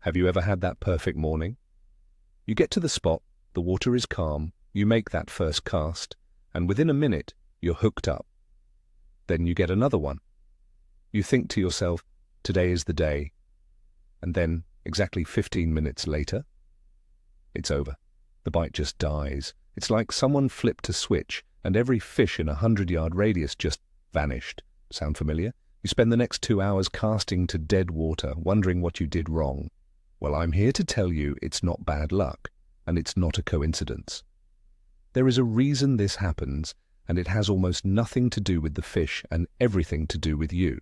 Have you ever had that perfect morning? You get to the spot, the water is calm, you make that first cast, and within a minute, you're hooked up. Then you get another one. You think to yourself, today is the day. And then, exactly 15 minutes later, it's over. The bite just dies. It's like someone flipped a switch, and every fish in a 100-yard radius just vanished. Sound familiar? You spend the next 2 hours casting to dead water, wondering what you did wrong. Well, I'm here to tell you it's not bad luck, and it's not a coincidence. There is a reason this happens, and it has almost nothing to do with the fish and everything to do with you.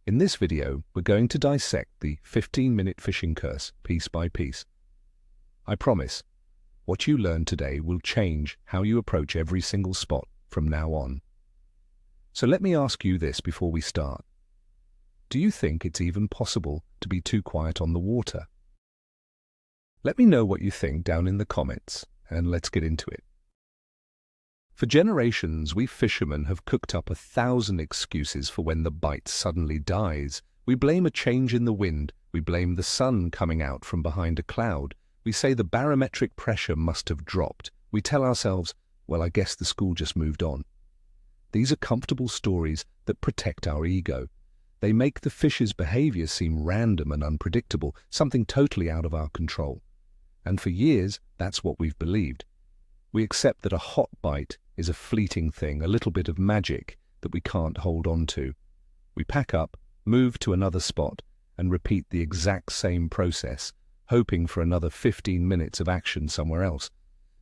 In this video, we're going to dissect the 15-minute fishing curse piece by piece. I promise, what you learn today will change how you approach every single spot from now on. So let me ask you this before we start. Do you think it's even possible to be too quiet on the water? Let me know what you think down in the comments, and let's get into it. For generations, we fishermen have cooked up 1,000 excuses for when the bite suddenly dies. We blame a change in the wind, we blame the sun coming out from behind a cloud, we say the barometric pressure must have dropped, we tell ourselves, well, I guess the school just moved on. These are comfortable stories that protect our ego. They make the fish's behavior seem random and unpredictable, something totally out of our control. And for years, that's what we've believed. We accept that a hot bite is a fleeting thing, a little bit of magic that we can't hold on to. We pack up, move to another spot, and repeat the exact same process, hoping for another 15 minutes of action somewhere else.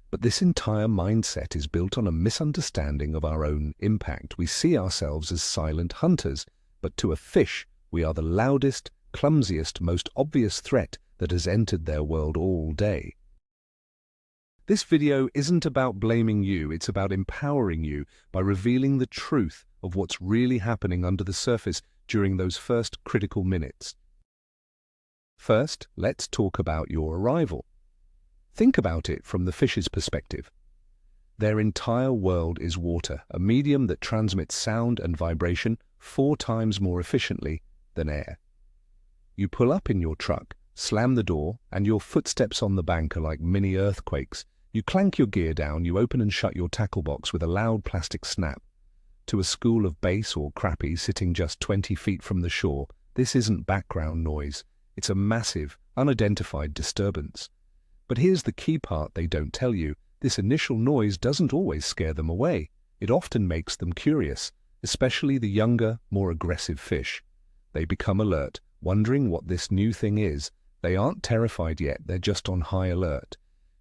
But this entire mindset is built on a misunderstanding of our own impact. We see ourselves as silent hunters, but to a fish, we are the loudest, clumsiest, most obvious threat that has entered their world all day. This video isn't about blaming you, it's about empowering you by revealing the truth of what's really happening under the surface during those first critical minutes. First, let's talk about your arrival. Think about it from the fish's perspective. Their entire world is water, a medium that transmits sound and vibration 4 times more efficiently than air. You pull up in your truck, slam the door, and your footsteps on the bank are like mini earthquakes. You clank your gear down, you open and shut your tackle box with a loud plastic snap. To a school of bass or crappie sitting just 20 feet from the shore, this isn't background noise. It's a massive, unidentified disturbance. But here's the key part they don't tell you. This initial noise doesn't always scare them away. It often makes them curious, especially the younger, more aggressive fish. They become alert, wondering what this new thing is. They aren't terrified yet, they're just on high alert.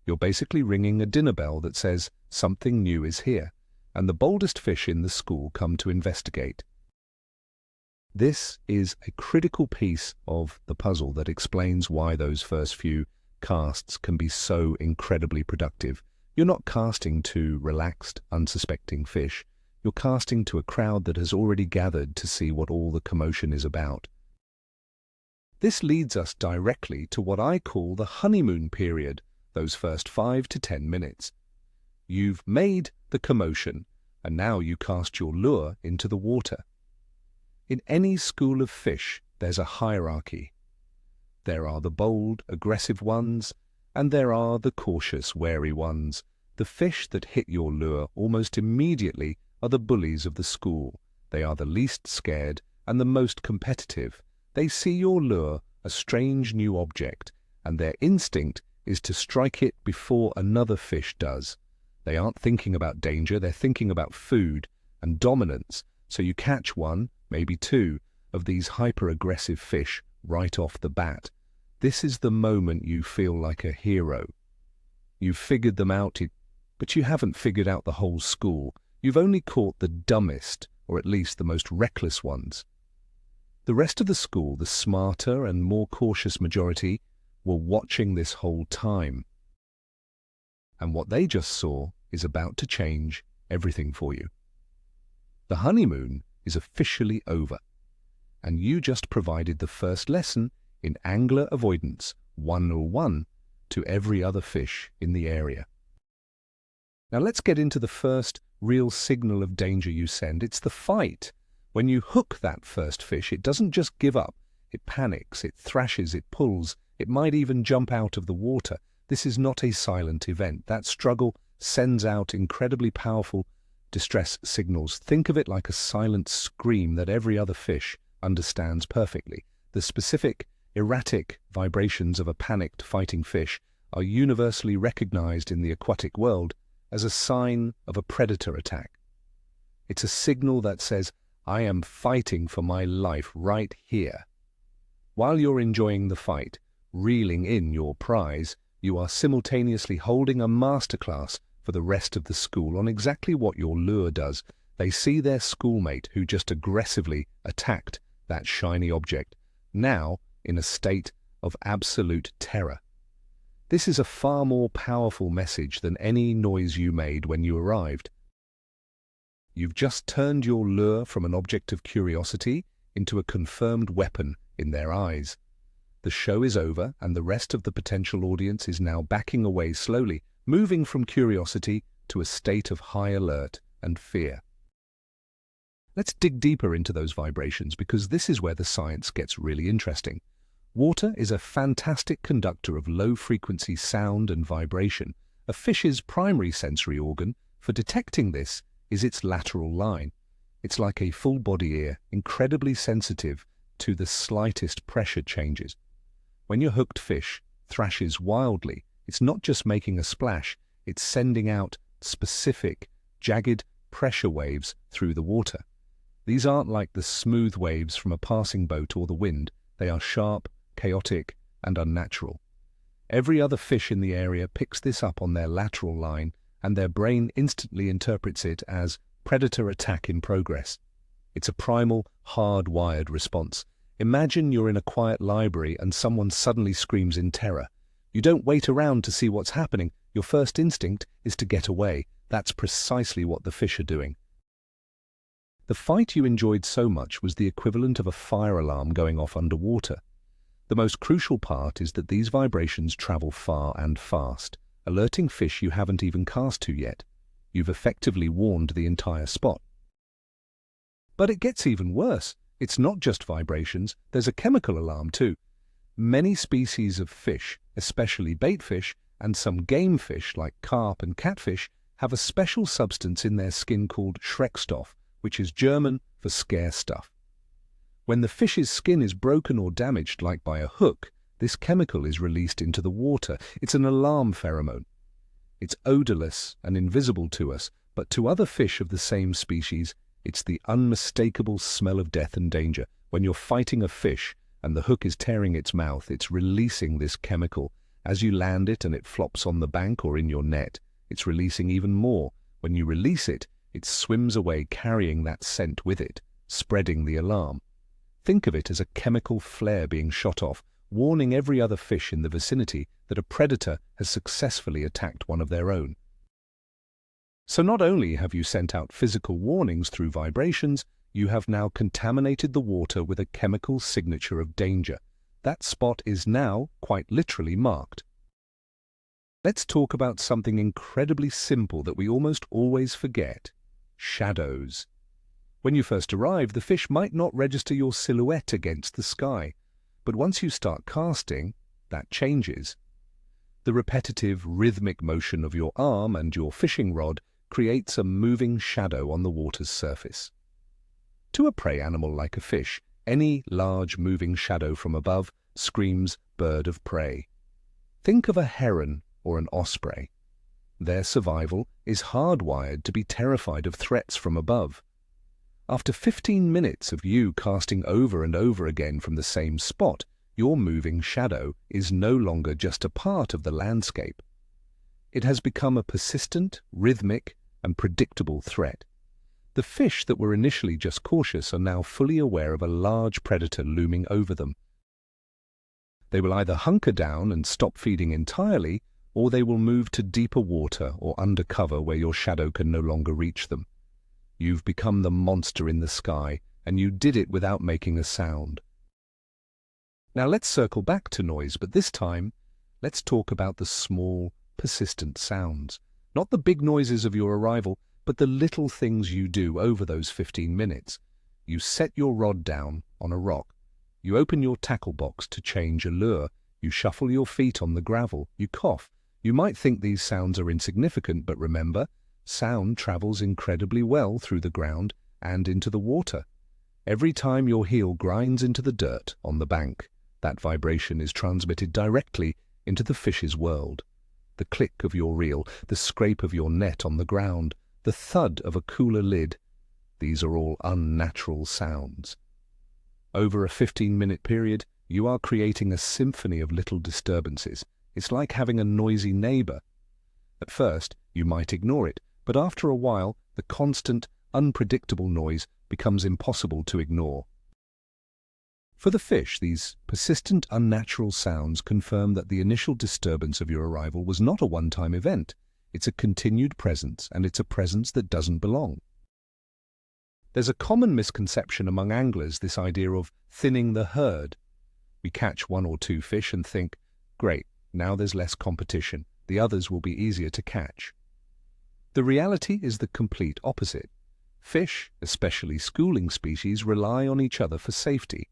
You're basically ringing a dinner bell that says something new is here, and the boldest fish in the school come to investigate. This is a critical piece of the puzzle that explains why those first few casts can be so incredibly productive. You're not casting to relaxed, unsuspecting fish. You're casting to a crowd that has already gathered to see what all the commotion is about. This leads us directly to what I call the honeymoon period, those first 5 to 10 minutes. You've made the commotion, and now you cast your lure into the water. In any school of fish, there's a hierarchy. There are the bold, aggressive ones, and there are the cautious, wary ones. The fish that hit your lure almost immediately are the bullies of the school. They are the least scared and the most competitive. They see your lure, a strange new object, and their instinct is to strike it before another fish does. They aren't thinking about danger, they're thinking about food and dominance, so you catch one, maybe 2, of these hyper-aggressive fish right off the bat. This is the moment you feel like a hero. You've figured them out, but you haven't figured out the whole school. You've only caught the dumbest, or at least the most reckless ones. The rest of the school, the smarter and more cautious majority, were watching this whole time. And what they just saw is about to change everything for you. The honeymoon is officially over, and you just provided the first lesson in angler avoidance 101 to every other fish in the area. Now let's get into the first real signal of danger you send. It's the fight. When you hook that first fish, it doesn't just give up. It panics, it thrashes, it pulls, It might even jump out of the water. This is not a silent event. That struggle sends out incredibly powerful distress signals. Think of it like a silent scream that every other fish understands perfectly. The specific, erratic vibrations of a panicked fighting fish are universally recognized in the aquatic world as a sign of a predator attack. It's a signal that says, I am fighting for my life right here. While you're enjoying the fight, reeling in your prize, you are simultaneously holding a masterclass for the rest of the school on exactly what your lure does. They see their schoolmate who just aggressively attacked that shiny object, now in a state of absolute terror. This is a far more powerful message than any noise you made when you arrived. You've just turned your lure from an object of curiosity into a confirmed weapon in their eyes. The show is over, and the rest of the potential audience is now backing away slowly, moving from curiosity to a state of high alert and fear. Let's dig deeper into those vibrations, because this is where the science gets really interesting. Water is a fantastic conductor of low-frequency sound and vibration. A fish's primary sensory organ for detecting this is its lateral line. It's like a full-body ear, incredibly sensitive to the slightest pressure changes. When your hooked fish thrashes wildly, it's not just making a splash, it's sending out specific, jagged pressure waves through the water. These aren't like the smooth waves from a passing boat or the wind. They are sharp, chaotic, and unnatural. Every other fish in the area picks this up on their lateral line, and their brain instantly interprets it as predator attack in progress. It's a primal, hard-wired response. Imagine you're in a quiet library and someone suddenly screams in terror. You don't wait around to see what's happening. Your first instinct is to get away. That's precisely what the fish are doing. The fight you enjoyed so much was the equivalent of a fire alarm going off underwater. The most crucial part is that these vibrations travel far and fast, alerting fish you haven't even cast to yet. You've effectively warned the entire spot. But it gets even worse. It's not just vibrations, there's a chemical alarm too. Many species of fish, especially baitfish, and some game fish like carp and catfish, have a special substance in their skin called Schreckstoff, which is German for scare stuff. When the fish's skin is broken or damaged, like by a hook, this chemical is released into the water. It's an alarm pheromone. It's odorless and invisible to us, but to other fish of the same species, it's the unmistakable smell of death and danger. When you're fighting a fish and the hook is tearing its mouth, it's releasing this chemical. As you land it and it flops on the bank or in your net, it's releasing even more. When you release it, it swims away carrying that scent with it, spreading the alarm. Think of it as a chemical flare being shot off, warning every other fish in the vicinity that a predator has successfully attacked one of their own. So not only have you sent out physical warnings through vibrations, you have now contaminated the water with a chemical signature of danger. That spot is now quite literally marked. Let's talk about something incredibly simple that we almost always forget: shadows. When you first arrive, the fish might not register your silhouette against the sky, but once you start casting, that changes. The repetitive, rhythmic motion of your arm and your fishing rod creates a moving shadow on the water's surface. To a prey animal like a fish, any large moving shadow from above screams bird of prey. Think of a heron or an osprey. Their survival is hardwired to be terrified of threats from above. After 15 minutes of you casting over and over again from the same spot, your moving shadow is no longer just a part of the landscape. It has become a persistent, rhythmic, and predictable threat. The fish that were initially just cautious are now fully aware of a large predator looming over them. They will either hunker down and stop feeding entirely, or they will move to deeper water or undercover where your shadow can no longer reach them. You've become the monster in the sky, and you did it without making a sound. Now let's circle back to noise, but this time, let's talk about the small, persistent sounds. Not the big noises of your arrival, but the little things you do over those 15 minutes. You set your rod down on a rock. You open your tackle box to change a lure. You shuffle your feet on the gravel, you cough. You might think these sounds are insignificant, but remember, sound travels incredibly well through the ground and into the water. Every time your heel grinds into the dirt on the bank, that vibration is transmitted directly into the fish's world. The click of your reel, the scrape of your net on the ground, the thud of a cooler lid, these are all unnatural sounds. Over a 15-minute period, you are creating a symphony of little disturbances. It's like having a noisy neighbor. At first, you might ignore it, but after a while, the constant, unpredictable noise becomes impossible to ignore. For the fish, these persistent, unnatural sounds confirm that the initial disturbance of your arrival was not a one-time event. It's a continued presence, and it's a presence that doesn't belong. There's a common misconception among anglers, this idea of thinning the herd. We catch 1 or 2 fish and think, great, now there's less competition, the others will be easier to catch. The reality is the complete opposite. Fish, especially schooling species, rely on each other for safety.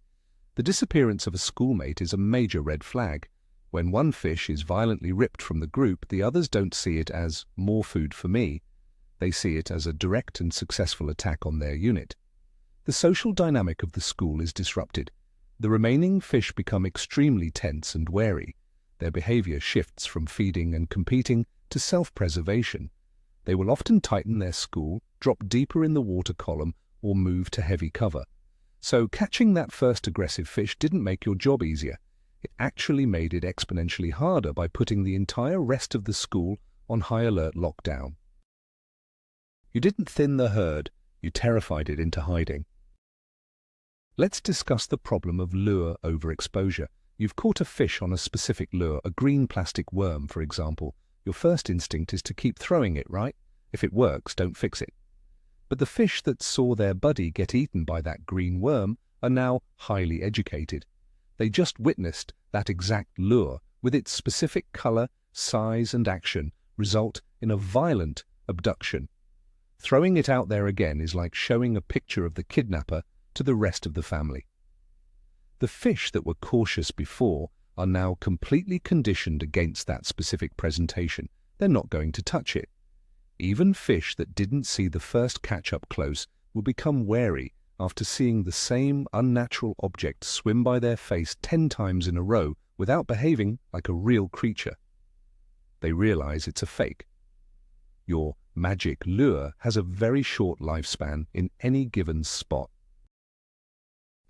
The disappearance of a schoolmate is a major red flag. When one fish is violently ripped from the group, the others don't see it as more food for me. They see it as a direct and successful attack on their unit. The social dynamic of the school is disrupted. The remaining fish become extremely tense and wary. Their behavior shifts from feeding and competing to self-preservation. They will often tighten their school, drop deeper in the water column, or move to heavy cover. So catching that first aggressive fish didn't make your job easier. It actually made it exponentially harder by putting the entire rest of the school on high alert lockdown. You didn't thin the herd, you terrified it into hiding. Let's discuss the problem of lure overexposure. You've caught a fish on a specific lure, a green plastic worm, for example. Your first instinct is to keep throwing it, right? If it works, don't fix it. But the fish that saw their buddy get eaten by that green worm are now highly educated. They just witnessed that exact lure, with its specific color, size, and action, result in a violent abduction. Throwing it out there again is like showing a picture of the kidnapper to the rest of the family. The fish that were cautious before are now completely conditioned against that specific presentation. They're not going to touch it. Even fish that didn't see the first catch up close will become wary after seeing the same unnatural object swim by their face 10 times in a row without behaving like a real creature. They realize it's a fake. Your magic lure has a very short lifespan in any given spot.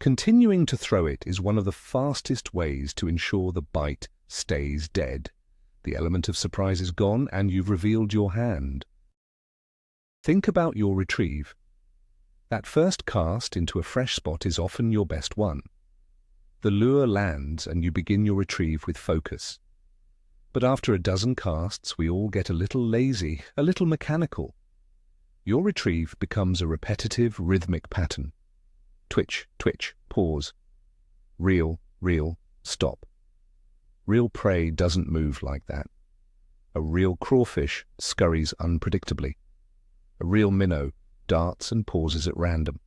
Continuing to throw it is one of the fastest ways to ensure the bite stays dead. The element of surprise is gone and you've revealed your hand. Think about your retrieve. That first cast into a fresh spot is often your best one. The lure lands and you begin your retrieve with focus. But after a dozen casts, we all get a little lazy, a little mechanical. Your retrieve becomes a repetitive, rhythmic pattern. Twitch, twitch, pause. Reel, reel, stop. Real prey doesn't move like that. A real crawfish scurries unpredictably. A real minnow darts and pauses at random.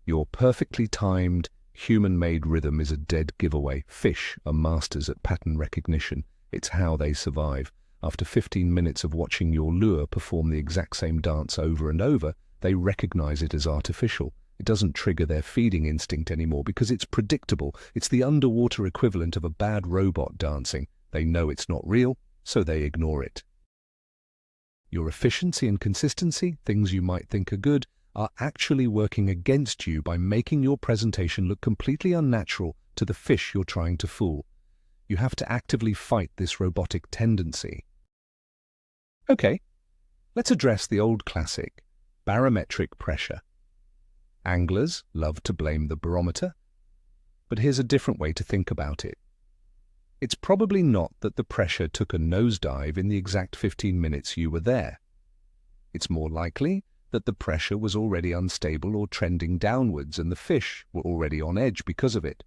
Your perfectly timed, human-made rhythm is a dead giveaway. Fish are masters at pattern recognition. It's how they survive. After 15 minutes of watching your lure perform the exact same dance over and over, they recognize it as artificial. It doesn't trigger their feeding instinct anymore because it's predictable. It's the underwater equivalent of a bad robot dancing. They know it's not real, so they ignore it. Your efficiency and consistency, things you might think are good, are actually working against you by making your presentation look completely unnatural to the fish you're trying to fool. You have to actively fight this robotic tendency. Okay, let's address the old classic, barometric pressure. Anglers love to blame the barometer, but here's a different way to think about it. It's probably not that the pressure took a nosedive in the exact 15 minutes you were there. It's more likely that the pressure was already unstable or trending downwards and the fish were already on edge because of it.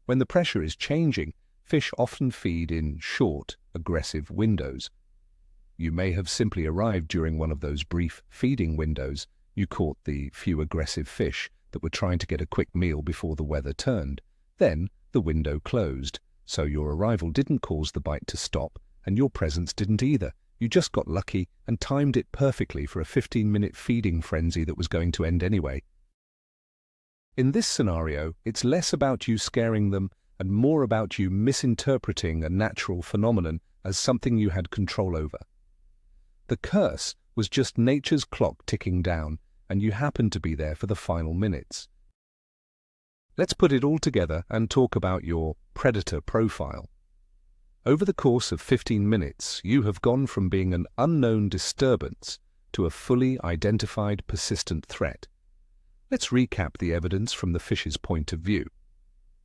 When the pressure is changing, fish often feed in short, aggressive windows. You may have simply arrived during one of those brief feeding windows. You caught the few aggressive fish that were trying to get a quick meal before the weather turned. Then the window closed, So your arrival didn't cause the bite to stop, and your presence didn't either. You just got lucky and timed it perfectly for a 15-minute feeding frenzy that was going to end anyway. In this scenario, it's less about you scaring them and more about you misinterpreting a natural phenomenon as something you had control over. The curse was just nature's clock ticking down, and you happened to be there for the final minutes. Let's put it all together and talk about your predator profile. Over the course of 15 minutes, you have gone from being an unknown disturbance to a fully identified persistent threat. Let's recap the evidence from the fish's point of view.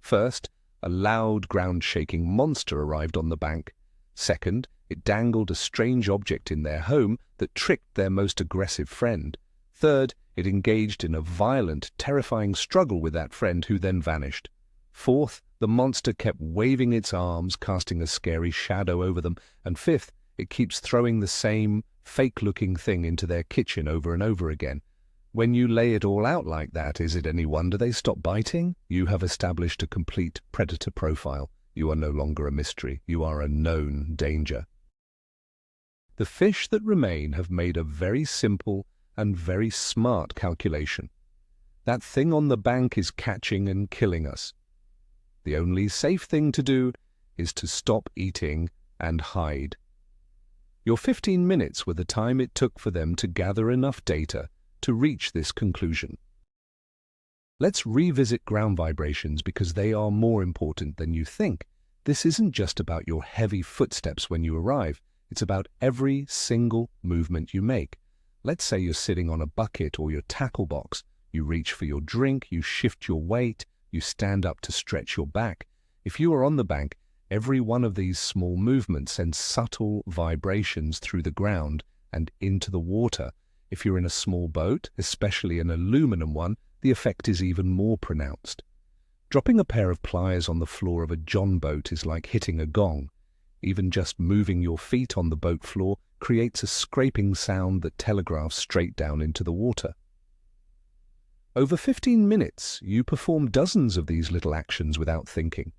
First, a loud, ground-shaking monster arrived on the bank. Second, it dangled a strange object in their home that tricked their most aggressive friend. Third, it engaged in a violent, terrifying struggle with that friend who then vanished. Fourth, the monster kept waving its arms, casting a scary shadow over them. And fifth, it keeps throwing the same fake-looking thing into their kitchen over and over again. When you lay it all out like that, is it any wonder they stop biting? You have established a complete predator profile. You are no longer a mystery. You are a known danger. The fish that remain have made a very simple and very smart calculation. That thing on the bank is catching and killing us. The only safe thing to do is to stop eating and hide. Your 15 minutes were the time it took for them to gather enough data to reach this conclusion. Let's revisit ground vibrations because they are more important than you think. This isn't just about your heavy footsteps when you arrive. It's about every single movement you make. Let's say you're sitting on a bucket or your tackle box. You reach for your drink, you shift your weight, you stand up to stretch your back. If you are on the bank, every one of these small movements sends subtle vibrations through the ground and into the water. If you're in a small boat, especially an aluminum one, the effect is even more pronounced. Dropping a pair of pliers on the floor of a john boat is like hitting a gong. Even just moving your feet on the boat floor creates a scraping sound that telegraphs straight down into the water. Over 15 minutes, you perform dozens of these little actions without thinking.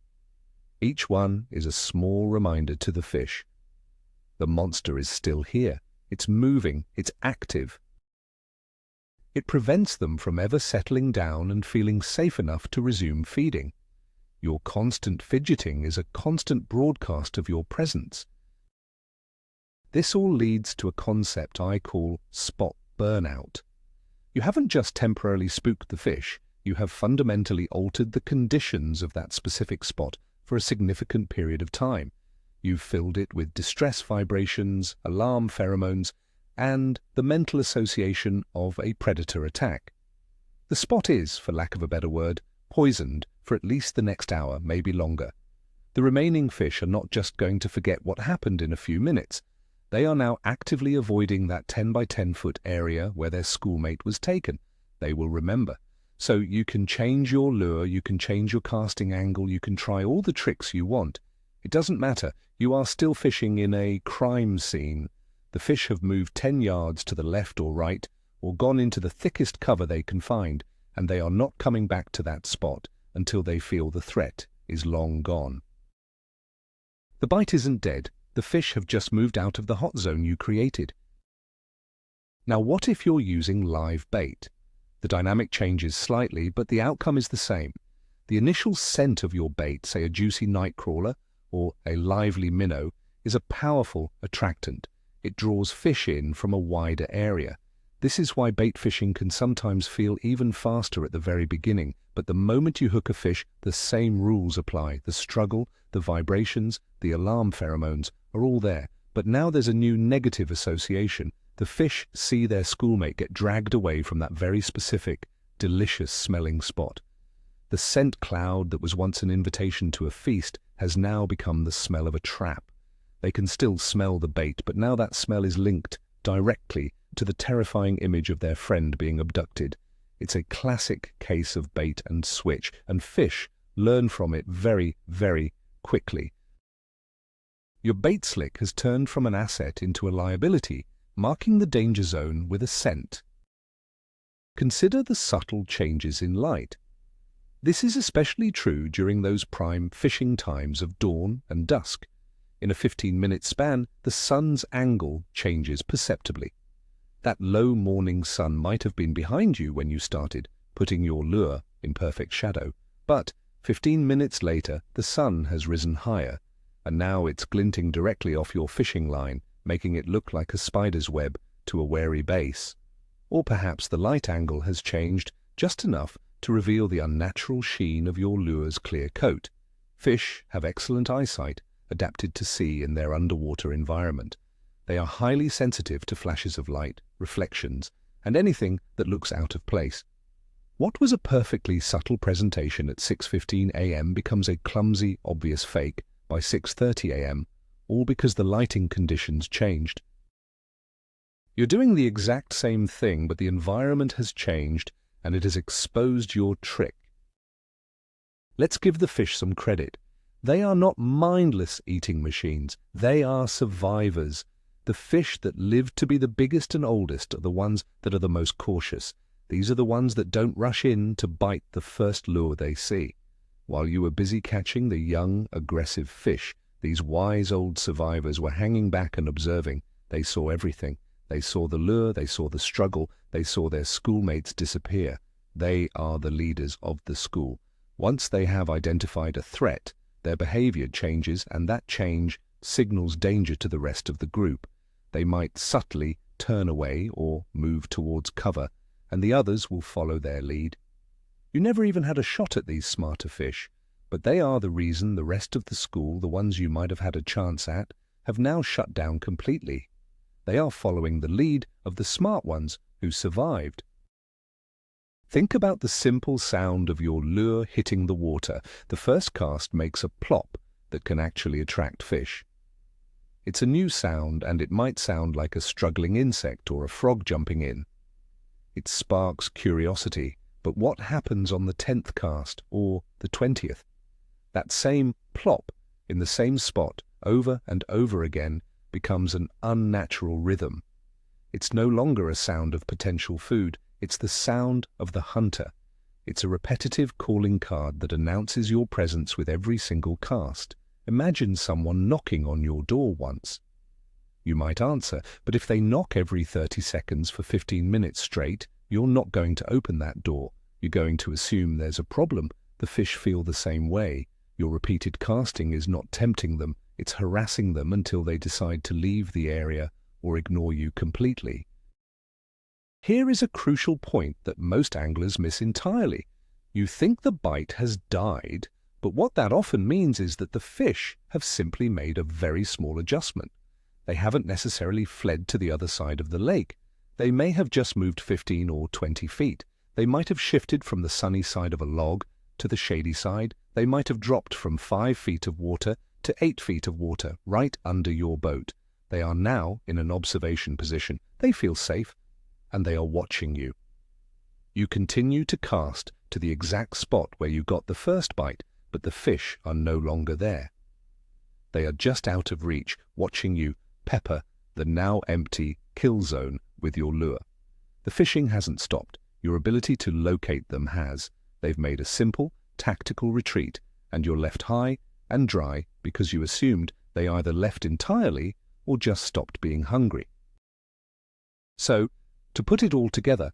Each one is a small reminder to the fish. The monster is still here. It's moving, it's active. It prevents them from ever settling down and feeling safe enough to resume feeding. Your constant fidgeting is a constant broadcast of your presence. This all leads to a concept I call spot burnout. You haven't just temporarily spooked the fish, you have fundamentally altered the conditions of that specific spot for a significant period of time. You've filled it with distress vibrations, alarm pheromones, and the mental association of a predator attack. The spot is, for lack of a better word, poisoned for at least the next hour, maybe longer. The remaining fish are not just going to forget what happened in a few minutes. They are now actively avoiding that 10 by 10 foot area where their schoolmate was taken. They will remember. So you can change your lure, you can change your casting angle, you can try all the tricks you want. It doesn't matter. You are still fishing in a crime scene. The fish have moved 10 yards to the left or right, or gone into the thickest cover they can find, and they are not coming back to that spot until they feel the threat is long gone. The bite isn't dead. The fish have just moved out of the hot zone you created. Now what if you're using live bait? The dynamic changes slightly, but the outcome is the same. The initial scent of your bait, say a juicy nightcrawler or a lively minnow, is a powerful attractant. It draws fish in from a wider area. This is why bait fishing can sometimes feel even faster at the very beginning, but the moment you hook a fish, the same rules apply. The struggle, the vibrations, the alarm pheromones are all there. But now there's a new negative association. The fish see their schoolmate get dragged away from that very specific, delicious-smelling spot. The scent cloud that was once an invitation to a feast has now become the smell of a trap. They can still smell the bait, but now that smell is linked directly to the terrifying image of their friend being abducted. It's a classic case of bait and switch, and fish learn from it very, very quickly. Your bait slick has turned from an asset into a liability, marking the danger zone with a scent. Consider the subtle changes in light. This is especially true during those prime fishing times of dawn and dusk. In a 15-minute span, the sun's angle changes perceptibly. That low morning sun might have been behind you when you started, putting your lure in perfect shadow. But 15 minutes later, the sun has risen higher, and now it's glinting directly off your fishing line, making it look like a spider's web to a wary base. Or perhaps the light angle has changed just enough to reveal the unnatural sheen of your lure's clear coat. Fish have excellent eyesight, adapted to see in their underwater environment. They are highly sensitive to flashes of light, reflections, and anything that looks out of place. What was a perfectly subtle presentation at 6:15 a.m. becomes a clumsy, obvious fake by 6:30 a.m., all because the lighting conditions changed. You're doing the exact same thing, but the environment has changed and it has exposed your trick. Let's give the fish some credit. They are not mindless eating machines. They are survivors. The fish that live to be the biggest and oldest are the ones that are the most cautious. These are the ones that don't rush in to bite the first lure they see. While you were busy catching the young, aggressive fish, these wise old survivors were hanging back and observing. They saw everything. They saw the lure, they saw the struggle, they saw their schoolmates disappear. They are the leaders of the school. Once they have identified a threat, their behavior changes, and that change signals danger to the rest of the group. They might subtly turn away or move towards cover, and the others will follow their lead. You never even had a shot at these smarter fish, but they are the reason the rest of the school, the ones you might have had a chance at, have now shut down completely. They are following the lead of the smart ones who survived. Think about the simple sound of your lure hitting the water. The first cast makes a plop that can actually attract fish. It's a new sound, and it might sound like a struggling insect or a frog jumping in. It sparks curiosity, but what happens on the 10th cast or the 20th? That same plop in the same spot over and over again becomes an unnatural rhythm. It's no longer a sound of potential food. It's the sound of the hunter. It's a repetitive calling card that announces your presence with every single cast. Imagine someone knocking on your door once. You might answer, but if they knock every 30 seconds for 15 minutes straight, you're not going to open that door. You're going to assume there's a problem. The fish feel the same way. Your repeated casting is not tempting them. It's harassing them until they decide to leave the area or ignore you completely. Here is a crucial point that most anglers miss entirely. You think the bite has died, but what that often means is that the fish have simply made a very small adjustment. They haven't necessarily fled to the other side of the lake. They may have just moved 15 or 20 feet. They might have shifted from the sunny side of a log to the shady side. They might have dropped from 5 feet of water to 8 feet of water right under your boat. They are now in an observation position. They feel safe, and they are watching you. You continue to cast to the exact spot where you got the first bite, but the fish are no longer there. They are just out of reach, watching you pepper the now empty kill zone with your lure. The fishing hasn't stopped. Your ability to locate them has. They've made a simple, tactical retreat, and you're left high and dry because you assumed they either left entirely or just stopped being hungry. So, to put it all together,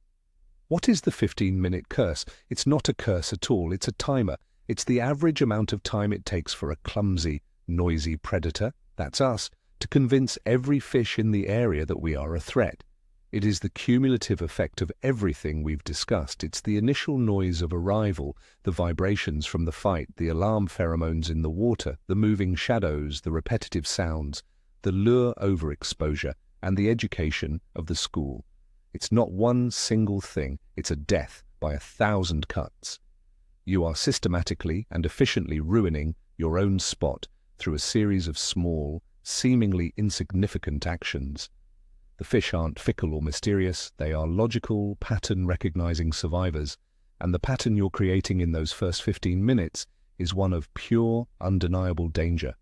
what is the 15-minute curse? It's not a curse at all, it's a timer. It's the average amount of time it takes for a clumsy, noisy predator, that's us, to convince every fish in the area that we are a threat. It is the cumulative effect of everything we've discussed. It's the initial noise of arrival, the vibrations from the fight, the alarm pheromones in the water, the moving shadows, the repetitive sounds, the lure overexposure, and the education of the school. It's not one single thing, it's a death by 1,000 cuts. You are systematically and efficiently ruining your own spot through a series of small, seemingly insignificant actions. The fish aren't fickle or mysterious, they are logical, pattern-recognizing survivors, and the pattern you're creating in those first 15 minutes is one of pure, undeniable danger.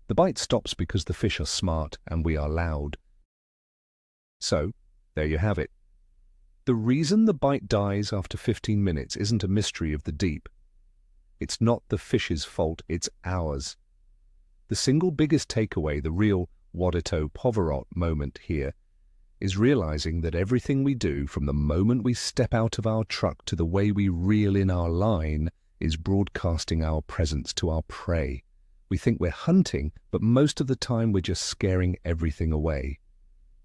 The bite stops because the fish are smart and we are loud. So, there you have it. The reason the bite dies after 15 minutes isn't a mystery of the deep. It's not the fish's fault, it's ours. The single biggest takeaway, the real Wadito Poverot moment here, is realizing that everything we do, from the moment we step out of our truck to the way we reel in our line, is broadcasting our presence to our prey. We think we're hunting, but most of the time we're just scaring everything away.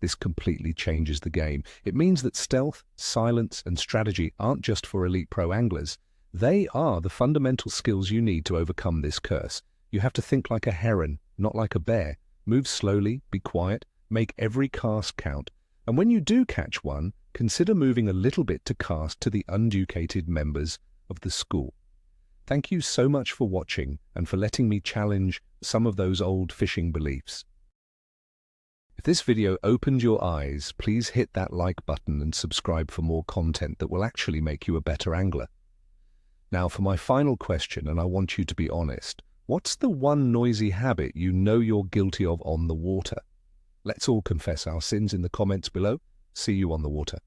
This completely changes the game. It means that stealth, silence, and strategy aren't just for elite pro anglers. They are the fundamental skills you need to overcome this curse. You have to think like a heron, not like a bear. Move slowly, be quiet, make every cast count. And when you do catch one, consider moving a little bit to cast to the unducated members of the school. Thank you so much for watching and for letting me challenge some of those old fishing beliefs. If this video opened your eyes, please hit that like button and subscribe for more content that will actually make you a better angler. Now for my final question, and I want you to be honest, what's the one noisy habit you know you're guilty of on the water? Let's all confess our sins in the comments below. See you on the water.